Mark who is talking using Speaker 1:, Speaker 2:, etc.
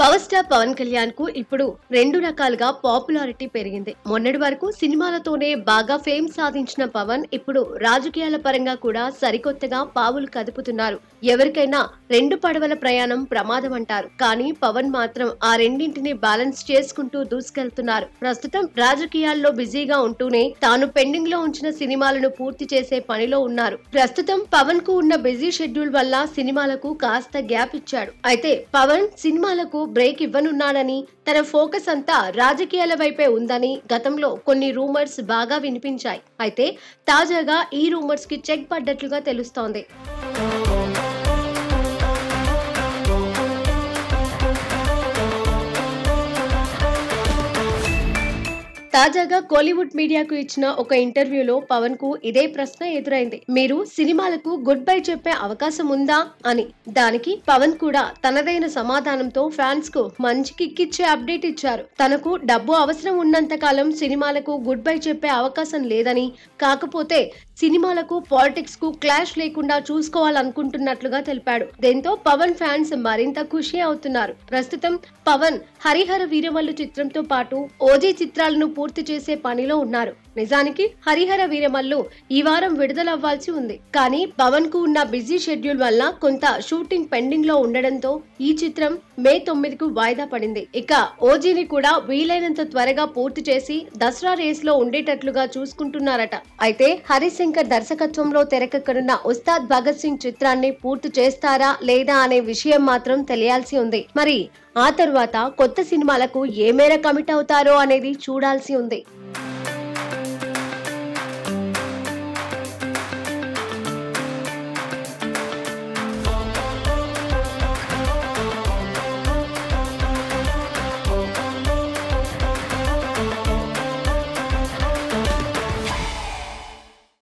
Speaker 1: Power star Pawan Kalyan కు ఇప్పుడు రెండు రకాలుగా పాపులారిటీ పెరిగింది. మొన్నటి వరకు సినిమాలతోనే బాగా ఫేమ్ సాధించిన పవన్ ఇప్పుడు రాజకీయాల పరంగా కూడా సరికొత్తగా పావులు కదుపుతున్నారు. ఎవరికైనా రెండు పడవల ప్రయాణం ప్రమాదం అంటారు. కానీ పవన్ మాత్రం ఆ రెండింటిని బ్యాలెన్స్ చేసుకుంటూ దూసుకెళ్తున్నారు. ప్రస్తుతం రాజకీయాల్లో బిజీగా ఉంటూనే తాను పెండింగ్ లో ఉంచిన సినిమాలను పూర్తి చేసే పనిలో ఉన్నారు. ప్రస్తుతం పవన్ కు ఉన్న బిజీ షెడ్యూల్ వల్ల సినిమాలకు కాస్త గ్యాప్ ఇచ్చాడు. అయితే పవన్ సినిమాలకు బ్రేక్ ఇవ్వనున్నాడని, తన ఫోకస్ అంతా రాజకీయాల వైపే ఉందని గతంలో కొన్ని రూమర్స్ బాగా వినిపించాయి. అయితే తాజాగా ఈ రూమర్స్ కి చెక్ పడ్డట్లుగా తెలుస్తోంది. తాజాగా కోలీవుడ్ మీడియాకు ఇచ్చిన ఒక ఇంటర్వ్యూలో పవన్ కు ఇదే ప్రశ్న ఎదురైంది. మీరు సినిమాలకు గుడ్ బై చెప్పే అవకాశం ఉందా అని. దానికి పవన్ కూడా తనదైన సమాధానంతో ఫ్యాన్స్ కు మంచి కిక్కిచ్చే అప్డేట్ ఇచ్చారు. తనకు డబ్బు అవసరం ఉన్నంత కాలం సినిమాలకు గుడ్ బై చెప్పే అవకాశం లేదని, కాకపోతే సినిమాలకు పాలిటిక్స్ కు క్లాష్ లేకుండా చూసుకోవాలనుకుంటున్నట్లుగా తెలిపాడు. దీంతో పవన్ ఫ్యాన్స్ మరింత ఖుషి అవుతున్నారు. ప్రస్తుతం పవన్ హరిహర వీరమల్లు చిత్రంతో పాటు ఓజీ చిత్రాలను పూర్తి చేసే పనిలో ఉన్నారు. నిజానికి హరిహర వీరమల్లు ఈ వారం విడుదలవ్వాల్సి ఉంది. కానీ పవన్ కు ఉన్న బిజీ షెడ్యూల్ వల్ల కొంత షూటింగ్ పెండింగ్ లో ఉండడంతో ఈ చిత్రం మే 9కు వాయిదా పడింది. ఇక ఓజీని కూడా వీలైనంత త్వరగా పూర్తి చేసి దసరా రేస్ లో ఉండేటట్లుగా చూసుకుంటున్నారట. అయితే హరిశంకర్ దర్శకత్వంలో తెరకెక్కనున్న ఉస్తాద్ భగత్ సింగ్ చిత్రాన్ని పూర్తి చేస్తారా లేదా అనే విషయం మాత్రం తెలియాల్సి ఉంది. మరి ఆ తర్వాత కొత్త సినిమాలకు ఏ మేర కమిట్ అవుతారో అనేది చూడాల్సి ఉంది.